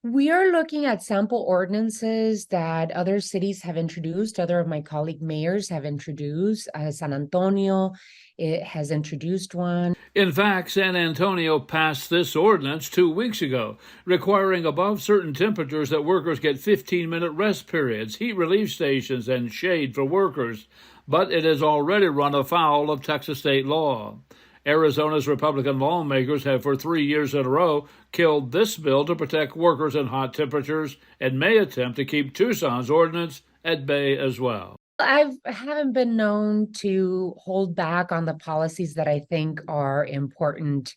We are looking at sample ordinances that other cities have introduced. Other of my colleague mayors have introduced. San Antonio, it has introduced one. In fact, San Antonio passed this ordinance 2 weeks ago, requiring above certain temperatures that workers get 15-minute rest periods, heat relief stations, and shade for workers. But it has already run afoul of Texas state law. Arizona's Republican lawmakers have for 3 years in a row killed this bill to protect workers in hot temperatures and may attempt to keep Tucson's ordinance at bay as well. I haven't been known to hold back on the policies that I think are important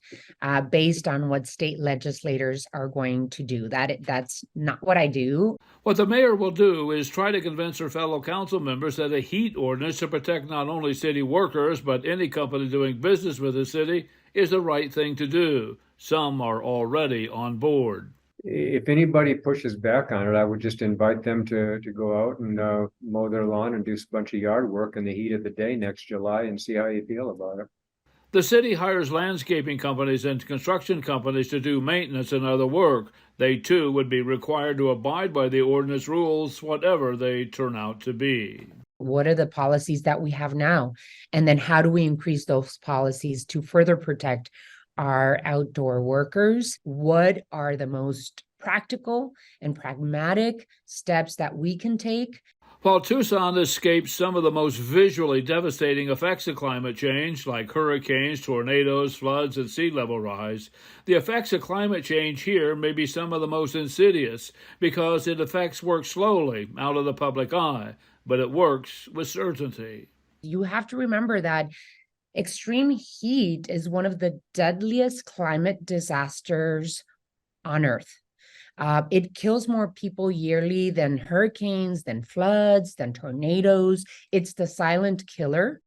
based on what state legislators are going to do. That's not what I do. What the mayor will do is try to convince her fellow council members that a heat ordinance to protect not only city workers but any company doing business with the city is the right thing to do. Some are already on board. If anybody pushes back on it, I would just invite them to go out and mow their lawn and do a bunch of yard work in the heat of the day next July and see how you feel about it. The city hires landscaping companies and construction companies to do maintenance and other work. They too would be required to abide by the ordinance rules, whatever they turn out to be. What are the policies that we have now? And then how do we increase those policies to further protect our outdoor workers? What are the most practical and pragmatic steps that we can take? While Tucson escapes some of the most visually devastating effects of climate change, like hurricanes, tornadoes, floods, and sea level rise, the effects of climate change here may be some of the most insidious because it affects work slowly, out of the public eye, but it works with certainty. You have to remember that extreme heat is one of the deadliest climate disasters on Earth. It kills more people yearly than hurricanes, than floods, than tornadoes. It's the silent killer.